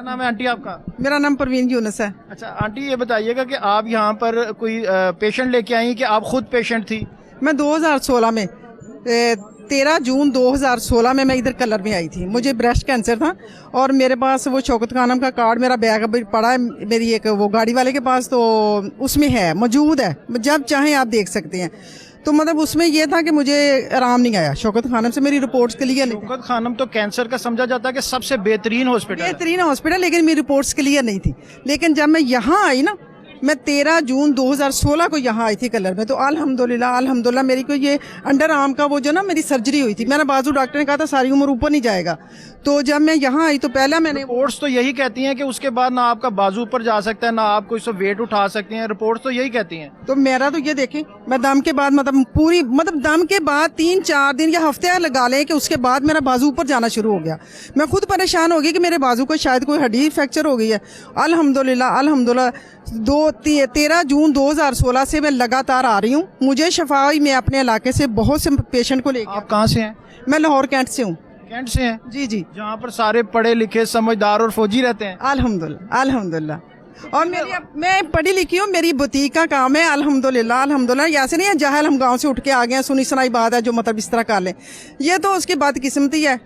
क्या नाम है आंटी आपका? मेरा नाम परवीन यूनुस है। अच्छा आंटी, ये बताइएगा कि आप यहाँ पर कोई पेशेंट लेके आई कि आप खुद पेशेंट थी? मैं 2016 में 13 जून 2016 में मैं इधर कलर में आई थी। मुझे ब्रेस्ट कैंसर था और मेरे पास वो शौकत खानम का कार्ड, मेरा बैग अभी पड़ा है मेरी एक वो गाड़ी वाले के पास, तो उसमें है, मौजूद है, जब चाहें आप देख सकते हैं। तो मतलब उसमें ये था कि मुझे आराम नहीं आया। शौकत खानम से मेरी रिपोर्ट्स क्लियर नहीं। शौकत खानम तो कैंसर का समझा जाता है कि सबसे बेहतरीन हॉस्पिटल, लेकिन मेरी रिपोर्ट्स क्लियर नहीं थी। लेकिन जब मैं यहाँ आई ना, मैं 13 जून 2016 को यहाँ आई थी कलर में, तो अल्हम्दुलिल्लाह मेरी को ये अंडर आर्म का वो जो ना मेरी सर्जरी हुई थी, मेरा बाजू डॉक्टर ने कहा था सारी उम्र ऊपर नहीं जाएगा। तो जब मैं यहाँ आई तो पहला मैंने रिपोर्ट्स तो यही कहती हैं कि उसके बाद ना आपका बाजू ऊपर जा सकता है, ना आप कोई सो वेट उठा सकती हैं, रिपोर्ट्स तो यही कहती हैं। तो मेरा तो ये देखें, मैं दम के बाद दम के बाद 3-4 दिन या हफ्ते लगा लें कि उसके बाद मेरा बाजू ऊपर जाना शुरू हो गया। मैं खुद परेशान हो गई कि मेरे बाजू को शायद कोई हड्डी फ्रैक्चर हो गई है। अल्हम्दुलिल्लाह 13 जून 2016 से मैं लगातार आ रही हूँ। मुझे शफा हुई, मैं अपने इलाके से बहुत से पेशेंट को लेकर। आप कहाँ से हैं? मैं लाहौर कैंट से हूँ। कैंट से हैं? जी जी। जहाँ पर सारे पढ़े लिखे समझदार और फौजी रहते हैं। अल्हम्दुलिल्लाह। और मैं पढ़ी लिखी हूँ, मेरी बुटीक का काम है। अल्हम्दुलिल्लाह ऐसे नहीं है जहल हम गांव से उठ के आ गए हैं, सुनी सुनाई बात है जो मतलब इस तरह कर लें, ये तो उसकी बदकिस्मती है।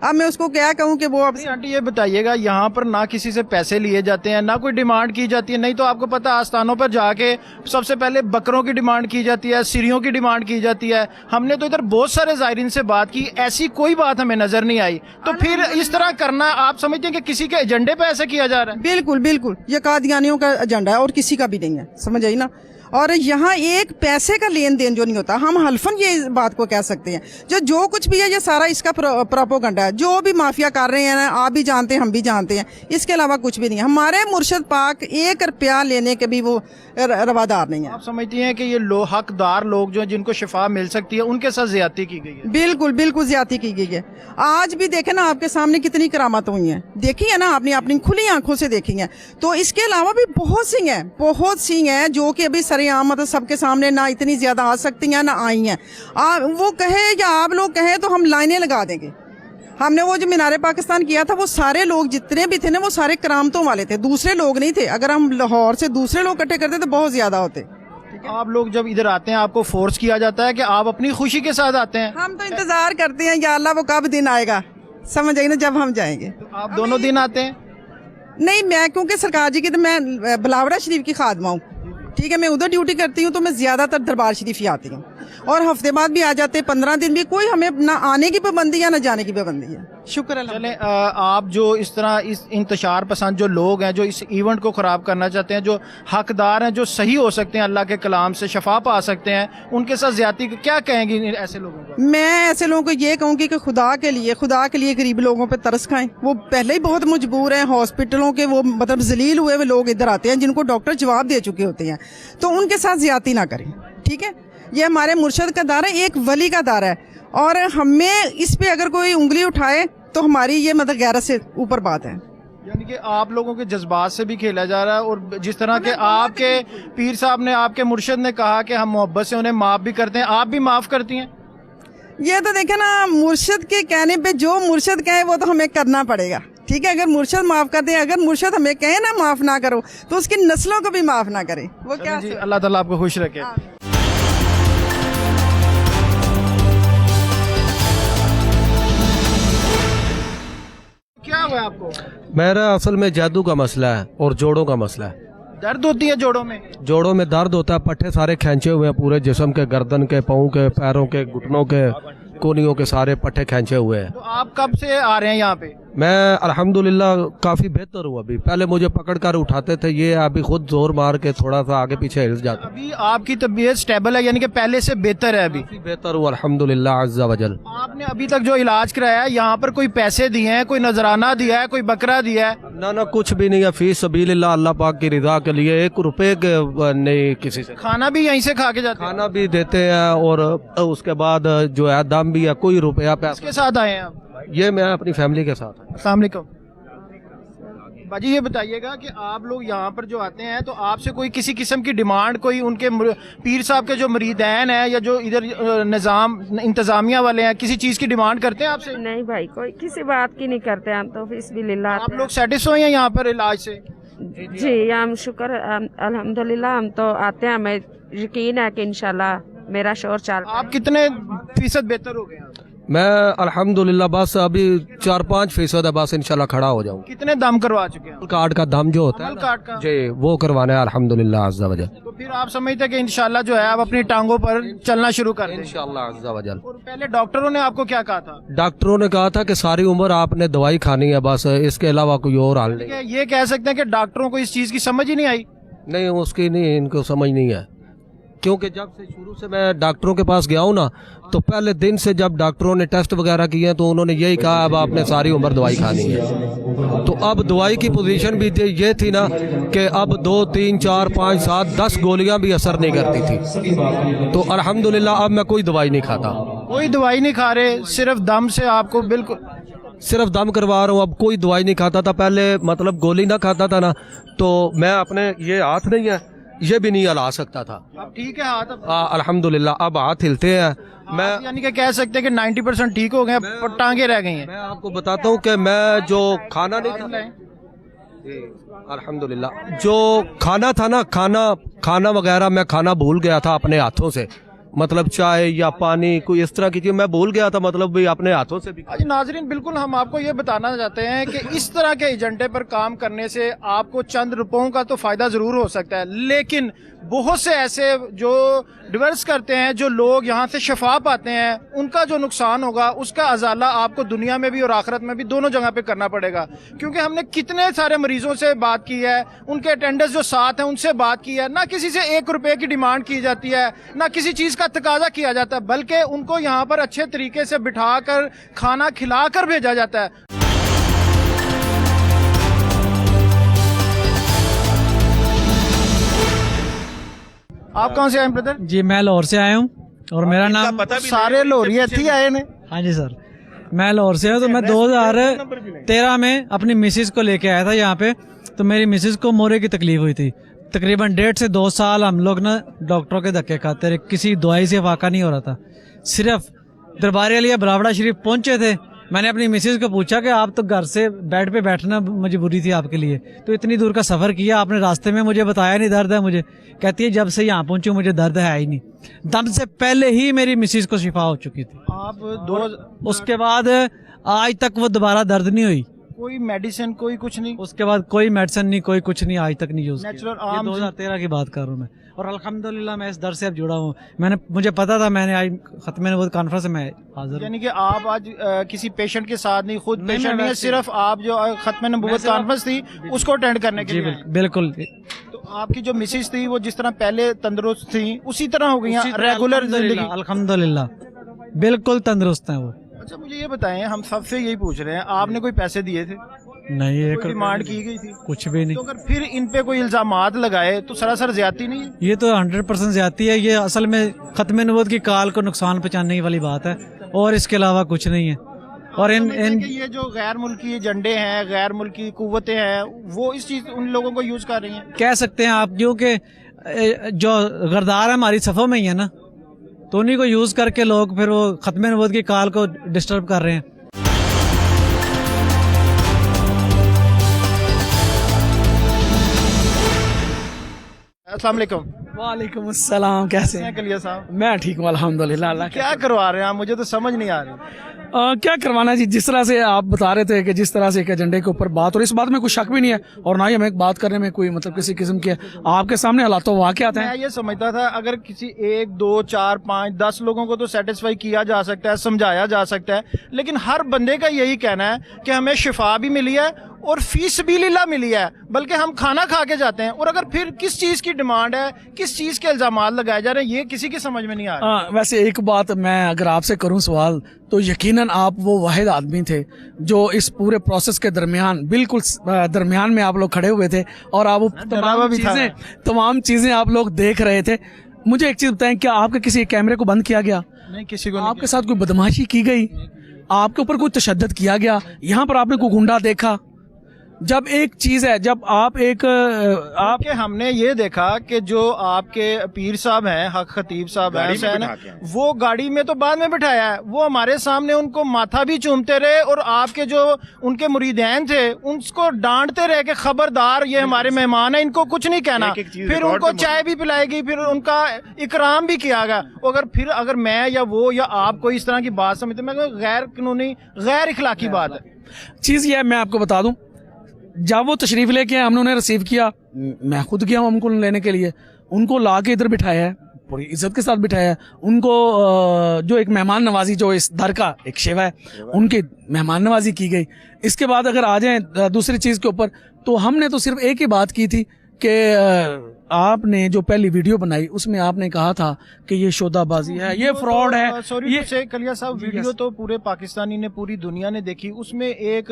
अब मैं उसको क्या कहूँ कि वो अब आंटी ये बताइएगा, यहाँ पर ना किसी से पैसे लिए जाते हैं, ना कोई डिमांड की जाती है, नहीं तो आपको पता आस्थानों पर जाके सबसे पहले बकरों की डिमांड की जाती है, सिरियों की डिमांड की जाती है। हमने तो इधर बहुत सारे ज़ायरीन से बात की, ऐसी कोई बात हमें नजर नहीं आई। तो फिर इस तरह करना आप समझते हैं कि किसी के एजेंडे पे ऐसा किया जा रहा है? बिल्कुल ये कादियानियों का एजेंडा है और किसी का भी नहीं है, समझ आई ना। और यहाँ एक पैसे का लेन देन जो नहीं होता, हम हल्फन ये इस बात को कह सकते हैं। जो कुछ भी है ये सारा इसका प्रोपोगंडा है। जो भी माफिया कर रहे हैं ना, आप भी जानते हैं, हम भी जानते हैं, इसके अलावा कुछ भी नहीं है। हमारे मुर्शद पाक 1 रुपया लेने के भी वो रवादार नहीं है। आप समझती हैं कि ये हकदार लोग जो जिनको शिफा मिल सकती है उनके साथ ज्यादती की गई है? बिल्कुल ज्यादती की गई है। आज भी देखे ना आपके सामने कितनी करामत हुई है, देखी है ना आपने अपनी खुली आंखों से देखी है। तो इसके अलावा भी बहुत सी हैं जो कि अभी सरेआम मतलब सबके सामने ना इतनी ज्यादा आ सकती हैं ना आई हैं। वो कहे या आप लोग कहें तो हम लाइनें लगा देंगे। हमने वो जो मीनारे पाकिस्तान किया था, वो सारे लोग जितने भी थे ना वो सारे करामतों वाले थे, दूसरे लोग नहीं थे। अगर हम लाहौर से दूसरे लोग इकट्ठे करते तो बहुत ज्यादा होते। आप लोग जब इधर आते हैं आपको फोर्स किया जाता है कि आप अपनी खुशी के साथ आते हैं? हम तो इंतजार करते हैं या अल्लाह वो कब दिन आएगा, समझ आई ना, जब हम जाएंगे। तो आप दोनों दिन आते हैं? नहीं, मैं क्योंकि सरकार जी की तो मैं बिलावरा शरीफ की खादमा हूँ, ठीक है, मैं उधर ड्यूटी करती हूँ, तो मैं ज्यादातर दरबार शरीफ ही आती हूँ। और हफ्ते बाद भी आ जाते, 15 दिन भी, कोई हमें ना आने की पाबंदी है ना जाने की पाबंदी है। शुक्र। चलें, आप जो इस तरह इस इंतशार पसंद जो लोग हैं जो इस इवेंट को ख़राब करना चाहते हैं, जो हकदार हैं, जो सही हो सकते हैं, अल्लाह के कलाम से शफा पा सकते हैं, उनके साथ ज्यादती क्या कहेंगी ऐसे लोगों को? मैं ऐसे लोगों को ये कहूँगी कि खुदा के लिए गरीब लोगों पे तरस खाएं। वो पहले ही बहुत मजबूर हैं। हॉस्पिटलों के वो मतलब जलील हुए हुए लोग इधर आते हैं जिनको डॉक्टर जवाब दे चुके होते हैं, तो उनके साथ ज्यादती ना करें, ठीक है। ये हमारे मुर्शद का दार है, एक वली का दार है, और हमें इस पे अगर कोई उंगली उठाए तो हमारी ये मतलब गैरत से ऊपर बात है। यानी कि आप लोगों के जज्बात से भी खेला जा रहा है, और जिस तरह के आपके पीर साहब ने, आपके मुर्शद ने कहा कि हम मोहब्बत से उन्हें माफ भी करते हैं, आप भी माफ करती हैं? ये तो देखे ना, मुर्शद के कहने पे जो मुर्शद कहे वो तो हमें करना पड़ेगा, ठीक है। अगर मुर्शद माफ कर दे, अगर मुर्शद हमें कहे ना माफ ना करो, तो उसकी नस्लों को भी माफ ना करे। वो क्या जी, अल्लाह ताला आपको खुश रखे। क्या हुआ आपको? मेरा असल में जादू का मसला है और जोड़ों का मसला है। दर्द होती है जोड़ों में? जोड़ों में दर्द होता है, पट्टे सारे खींचे हुए हैं पूरे जिस्म के, गर्दन के, पाँव के, पैरों के, घुटनों के, कोनियों के सारे पट्टे खींचे हुए हैं। तो आप कब से आ रहे हैं यहाँ पे? मैं अल्हम्दुलिल्लाह काफी बेहतर हूँ अभी। पहले मुझे पकड़ कर उठाते थे, ये अभी खुद जोर मार के थोड़ा सा आगे पीछे हिल जाता। अभी आपकी तबीयत स्टेबल है, यानी कि पहले से बेहतर है? अभी बेहतर हूँ अल्हम्दुलिल्लाह अज़्ज़ा वजल। आपने अभी तक जो इलाज कराया है, यहाँ पर कोई पैसे दिए हैं, कोई नजराना दिया है, कोई बकरा दिया है? ना कुछ भी नहीं है, फी सबीलिल्लाह, अल्लाह पाक की रिदा के लिए 1 रुपए के नहीं किसी से। खाना भी यहीं से खा के जाते? खाना भी देते हैं, और उसके बाद जो है दम भी है, कोई रुपया पैसा। किसके साथ आए हैं आप? ये मैं अपनी फैमिली के साथ। अस्सलाम वालेकुम। बाजी ये बताइएगा कि आप लोग यहाँ पर जो आते हैं तो आपसे कोई किसी किस्म की डिमांड, कोई उनके पीर साहब के जो मुरीदैन हैं या जो इधर निज़ाम इंतज़ामिया वाले हैं, किसी चीज़ की डिमांड करते हैं आपसे? नहीं भाई, कोई किसी बात की नहीं करते हम तो फिस्बिलिल्लाह आप लोग सेटिस्फाई हैं यहाँ पर इलाज से? जी हम शुक्र अल्हम्दुलिल्लाह, हम तो आते हैं, हमें यकीन है कि इंशाल्लाह मेरा शोर चाल। आप कितने फीसद बेहतर हो गए हैं? मैं अल्हम्दुलिल्लाह बस अभी 4-5% है, बस इंशाल्लाह खड़ा हो जाऊँ। कितने दम करवा चुके हैं? कार्ड का दम जो होता है अमल कार्ड का? जी, वो करवाना है अल्हम्दुलिल्लाह अज़्ज़ा वजल। तो फिर आप समझते हैं कि इंशाल्लाह जो है आप अपनी टांगों पर चलना शुरू कर दें? इंशाल्लाह अज़्ज़ा वजल। और पहले डॉक्टरों ने आपको क्या कहा था? डॉक्टरों ने कहा था कि सारी उम्र आपने दवाई खानी है, बस इसके अलावा कोई और हाल नहीं। क्या ये कह सकते हैं कि डॉक्टरों को इस चीज़ की समझ ही नहीं आई? नहीं, उसकी नहीं, इनको समझ नहीं है, क्योंकि जब से शुरू से मैं डॉक्टरों के पास गया हूँ ना, तो पहले दिन से जब डॉक्टरों ने टेस्ट वगैरह किए हैं तो उन्होंने यही कहा अब आपने सारी उम्र दवाई खानी है। तो अब दवाई की पोजीशन भी ये थी ना कि अब 2, 3, 4, 5, 7, 10 गोलियां भी असर नहीं करती थी। तो अल्हम्दुलिल्लाह अब मैं कोई दवाई नहीं खाता। कोई दवाई नहीं खा रहे, सिर्फ दम से आपको बिल्कुल सिर्फ दम करवा रहा हूँ, अब कोई दवाई नहीं खाता था। पहले मतलब गोली ना खाता था ना, तो मैं अपने ये हाथ नहीं है, ये भी नहीं हिला सकता था। अब ठीक है हाथ? अल्हम्दुलिल्लाह अब हाथ हिलते हैं। मैं यानी कि कह सकते हैं कि 90% ठीक हो गए, पर टांगे रह गई हैं। मैं आपको बताता हूँ कि मैं जो खाना नहीं था, अल्हम्दुलिल्लाह जो खाना था ना, खाना वगैरह मैं खाना भूल गया था अपने हाथों से, मतलब चाय या पानी कोई इस तरह की चीज मैं भूल गया था, मतलब भी अपने हाथों से भी। जी नाजरीन, बिल्कुल हम आपको ये बताना चाहते हैं कि इस तरह के एजेंडे पर काम करने से आपको चंद रुपयों का तो फायदा जरूर हो सकता है, लेकिन बहुत से ऐसे जो डिवर्स करते हैं, जो लोग यहाँ से शफा पाते हैं, उनका जो नुकसान होगा उसका अजाला आपको दुनिया में भी और आखिरत में भी दोनों जगह पे करना पड़ेगा। क्योंकि हमने कितने सारे मरीजों से बात की है, उनके अटेंडर्स जो साथ हैं उनसे बात की है, ना किसी से 1 रुपए की डिमांड की जाती है, ना किसी चीज का तकाजा किया जाता है, बल्कि उनको यहाँ पर अच्छे तरीके से बिठाकर खाना खिलाकर भेजा जाता है। आप कहाँ से आए ब्रदर? जी मैं लाहौर से आया हूँ और मेरा नाम सारे लोहरी थी आए ने। हाँ जी सर, मैं लाहौर से हूँ। तो मैं 2013 में अपनी मिसेज को लेके आया था यहाँ पे। तो मेरी मिसेज को मोरे की तकलीफ हुई थी। तकरीबन 1.5 से 2 साल हम लोग ना डॉक्टरों के धक्के खाते रहे, किसी दवाई से फाका नहीं हो रहा था। सिर्फ दरबार अलिया बरावड़ा शरीफ पहुंचे थे, मैंने अपनी मिसेज को पूछा कि आप तो घर से बेड पे बैठना मजबूरी थी आपके लिए, तो इतनी दूर का सफ़र किया आपने, रास्ते में मुझे बताया नहीं दर्द है मुझे। कहती है जब से यहाँ पहुंची मुझे दर्द है ही नहीं। दम से पहले ही मेरी मिसेज को शिफा हो चुकी थी। आप उसके बाद आज तक वो दोबारा दर्द नहीं हुई। कोई मेडिसिन कोई कुछ नहीं? उसके बाद कोई मेडिसिन नहीं, कोई कुछ नहीं, आज तक नहीं यूज नेचुरल किया। आम 2013 की बात कर रहा हूँ मैं, और अल्हम्दुलिल्लाह मैं इस दर से अब जुड़ा हूँ। मुझे पता था, मैंने आज खत्म नबूवत कॉन्फ्रेंस में हाजिर। यानी कि आप आज किसी पेशेंट के साथ नहीं, खुद नहीं, पेशेंट नहीं है, सिर्फ आप जो खत्म नबूवत कॉन्फ्रेंस थी उसको अटेंड करने के जी लिए? बिल्कुल। तो आपकी जो मिसेज थी वो जिस तरह पहले तंदुरुस्त थी उसी तरह हो गई रेगुलर जिंदगी? अल्हम्दुलिल्लाह बिल्कुल तंदुरुस्त हैं वो। अच्छा मुझे ये बताएं, हम सबसे यही पूछ रहे हैं, आपने कोई पैसे दिए थे? नहीं, एक डिमांड की गई थी? कुछ भी नहीं। तो अगर फिर इन पे कोई इल्जामात लगाए तो सरासर ज्यादती नहीं है? ये तो 100% ज्यादती है। ये असल में खत्म नबूवत की काल को नुकसान पहुंचाने वाली बात है, और इसके अलावा कुछ नहीं है। और इन ये जो गैर मुल्की एजेंडे हैं, गैर मुल्की कुव्वतें हैं, वो इस चीज उन लोगों को यूज कर रही हैं, कह सकते हैं आप, क्योंकि जो गरदार है हमारी सफ़ों में ही है ना, तो उन्हीं को यूज करके लोग फिर वो खत्म नबूवत की काल को डिस्टर्ब कर रहे हैं। अस्सलाम वालेकुम। वालेकुम अस्सलाम, कैसे हैं? कलिया साहब मैं ठीक हूँ अल्हम्दुलिल्लाह। अल्लाह क्या करवा रहे हैं आप? मुझे तो समझ नहीं आ रही। क्या करवाना जी, जिस तरह से आप बता रहे थे कि जिस तरह से एक एजेंडे के ऊपर बात, और इस बात में कोई शक भी नहीं है और ना ही हमें बात करने में कोई मतलब किसी किस्म की आपके सामने हालात वाक़यात हैं। मैं ये समझता था अगर किसी 1, 2, 4, 5, 10 लोगों को तो सेटिस्फाई किया जा सकता है, समझाया जा सकता है, लेकिन हर बंदे का यही कहना है कि हमें शिफा भी मिली है और फीस भी लीला मिली है, बल्कि हम खाना खा के जाते हैं। और अगर फिर किस चीज की डिमांड है, किस चीज के इल्जामात लगाए जा रहे हैं, ये किसी की समझ में नहीं आ रहा। वैसे एक बात मैं अगर आपसे करूं सवाल, तो यकीनन आप वो वाहिद आदमी थे जो इस पूरे प्रोसेस के दरमियान बिल्कुल दरमियान में आप लोग खड़े हुए थे, और आप वो तमाम चीजें आप लोग देख रहे थे। मुझे एक चीज बताएं, क्या आपके किसी कैमरे को बंद किया गया? नहीं, किसी को आपके साथ कोई बदमाशी की गई? आपके ऊपर कोई तशद्दुद किया गया? यहाँ पर आपने कोई गुंडा देखा? जब एक चीज है, जब आप एक आप कि हमने ये देखा कि जो आपके पीर साहब हैं, हक खतीब साहब हैं हुसैन, वो गाड़ी में तो बाद में बिठाया है, वो हमारे सामने उनको माथा भी चूमते रहे और आपके जो उनके मुरीदैन थे उनको डांटते रहे कि खबरदार ये हमारे मेहमान हैं, इनको कुछ नहीं कहना। फिर उनको चाय भी पिलाई गई, फिर उनका इकराम भी किया गया। अगर मैं या वो या आप कोई इस तरह की बात समझते, मैं गैर कानूनी गैर इखलाकी बात है। चीज ये है, मैं आपको बता दूं, जब वो तशरीफ लेके आए, हमने उन्हें रिसीव किया, मैं खुद गया हूं उनको लेने के लिए, उनको ला के इधर बिठाया है, बड़ी इज्जत के साथ बिठाया है उनको। जो एक मेहमान नवाजी जो इस दर का एक शेवा है, उनकी मेहमान नवाजी की गई। इसके बाद अगर आ जाएं दूसरी चीज के ऊपर, तो हमने तो सिर्फ एक ही बात की थी कि आपने जो पहली वीडियो बनाई उसमें आपने कहा था कि ये शोदाबाजी है, ये फ्रॉड है। सॉरी टू से कलिया साहब, वीडियो तो पूरे पाकिस्तानी ने, पूरी दुनिया ने देखी। उसमें एक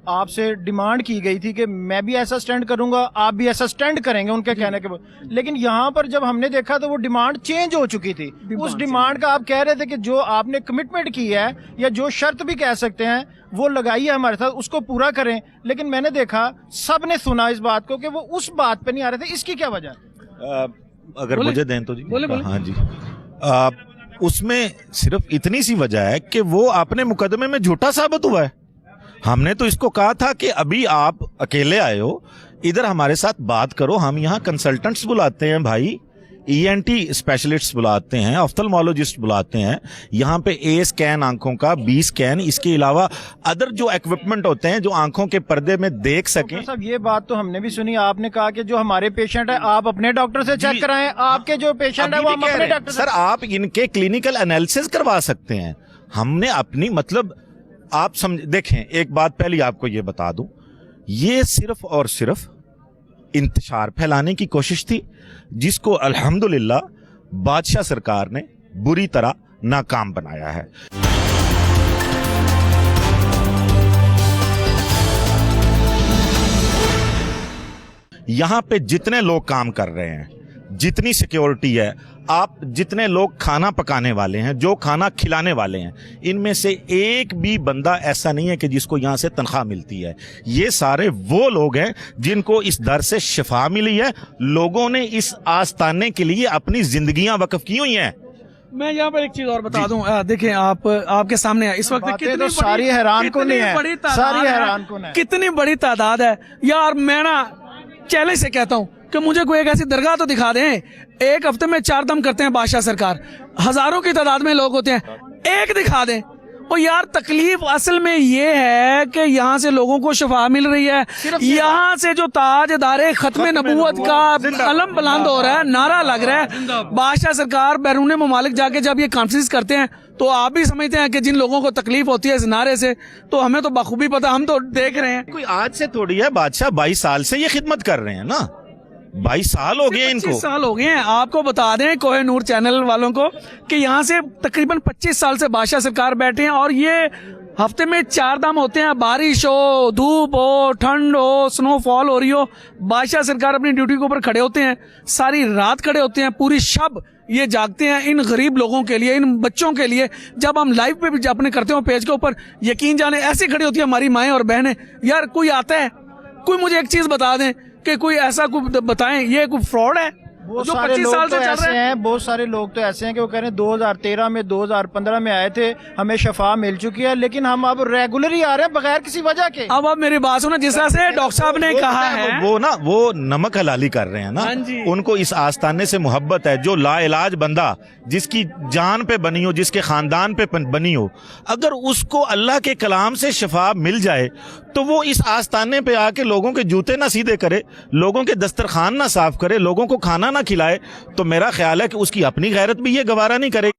आपसे डिमांड की गई थी कि मैं भी ऐसा स्टैंड करूंगा, आप भी ऐसा स्टैंड करेंगे उनके कहने के बाद। लेकिन यहाँ पर जब हमने देखा तो वो डिमांड चेंज हो चुकी थी। उस डिमांड का आप कह रहे थे कि जो आपने कमिटमेंट की है या जो शर्त भी कह सकते हैं वो लगाई है हमारे साथ, उसको पूरा करें। लेकिन मैंने देखा सब ने सुना इस बात को कि वो उस बात पे नहीं आ रहे थे। इसकी क्या वजह? अगर मुझे दें तो जी। बोले। हाँ जी, उसमें सिर्फ इतनी सी वजह है कि वो अपने मुकदमे में झूठा साबित हुआ है। हमने तो इसको कहा था कि अभी आप अकेले आए हो, इधर हमारे साथ बात करो, हम यहाँ कंसल्टेंट्स बुलाते हैं भाई, ENT स्पेशलिस्ट बुलाते हैं, ऑफ्थल्मोलॉजिस्ट बुलाते हैं, यहाँ पे A स्कैन आंखों का, B स्कैन, इसके अलावा अदर जो इक्विपमेंट होते हैं जो आंखों के पर्दे में देख सकें। साहब ये बात तो हमने भी सुनी, आपने कहा कि जो हमारे पेशेंट है आप अपने डॉक्टर से चेक कराएं, आपके जो पेशेंट है वो हम अपने डॉक्टर से। सर आप इनके क्लिनिकल एनालिसिस करवा सकते हैं। हमने अपनी मतलब आप समझ, देखें एक बात पहले आपको ये बता दूं, ये सिर्फ और सिर्फ इंतशार फैलाने की कोशिश थी, जिसको अल्हम्दुलिल्लाह बादशाह सरकार ने बुरी तरह नाकाम बनाया है। यहां पे जितने लोग काम कर रहे हैं, जितनी सिक्योरिटी है, आप जितने लोग खाना पकाने वाले हैं, जो खाना खिलाने वाले हैं, इनमें से एक भी बंदा ऐसा नहीं है कि जिसको यहाँ से तनख्वाह मिलती है। ये सारे वो लोग हैं जिनको इस दर से शिफा मिली है। लोगों ने इस आस्ताने के लिए अपनी जिंदगियां वक्फ की हुई हैं। मैं यहाँ पर एक चीज और बता दूं, देखें आप, आपके सामने इस वक्त तो सारी हैरान को नहीं है, सारी हैरान को है, कितनी बड़ी तादाद है यार। मैं ना चैलेंज से कहता हूँ कि मुझे कोई एक ऐसी दरगाह तो दिखा दें, एक हफ्ते में 4 दम करते हैं बादशाह सरकार, हजारों की तादाद में लोग होते हैं, एक दिखा दें। और यार तकलीफ असल में ये है कि यहाँ से लोगों को शफा मिल रही है, यहाँ से जो ताजदारे खत्म नबूवत का अलम बुलंद हो रहा है, नारा लग रहा है। बादशाह सरकार बैरून ममालिक जाके जब ये कॉन्फ्रेंस करते हैं तो आप भी समझते हैं कि जिन लोगों को तकलीफ होती है इस नारे से, तो हमें तो बखूबी पता, हम तो देख रहे हैं। कोई आज से थोड़ी है, बादशाह 22 साल से ये खिदमत कर रहे हैं ना, 22 साल हो गए इनको, 25 साल हो गए हैं। आपको बता दें कोहे नूर चैनल वालों को कि यहाँ से तकरीबन 25 साल से बादशाह सरकार बैठे हैं और ये हफ्ते में 4 दम होते हैं। बारिश हो, धूप हो, ठंड हो, स्नोफॉल हो रही हो, बादशाह सरकार अपनी ड्यूटी के ऊपर खड़े होते हैं, सारी रात खड़े होते हैं, पूरी शब ये जागते हैं इन गरीब लोगों के लिए, इन बच्चों के लिए। जब हम लाइव पे भी अपने करते हो पेज के ऊपर, यकीन जाने ऐसे खड़ी होती है हमारी माएं और बहनें। यार कोई आता है, कोई मुझे एक चीज बता दें कि कोई ऐसा कोई बताएं ये कोई फ्रॉड है जो 25 साल से चल रहे हैं। बहुत सारे लोग तो ऐसे हैं कि वो कह रहे हैं 2013 में 2015 में आए थे, हमें शफा मिल चुकी है, लेकिन हम अब रेगुलर ही आ रहे हैं बगैर किसी वजह के। अब मेरी बात सुनो, जिस तरह से डॉक्टर साहब ने कहा है, वो नमक हलाली कर रहे हैं ना, उनको इस आस्ताने से मोहब्बत है। जो लाइलाज बंदा जिसकी जान पे बनी हो, जिसके खानदान पे बनी हो, अगर उसको अल्लाह के कलाम से शफा मिल जाए तो वो इस आस्ताने पे आके लोगों के जूते ना सीधे करे, लोगों के दस्तरखान ना साफ करे, लोगों को खाना ना खिलाए, तो मेरा ख्याल है कि उसकी अपनी गैरत भी ये गवारा नहीं करे।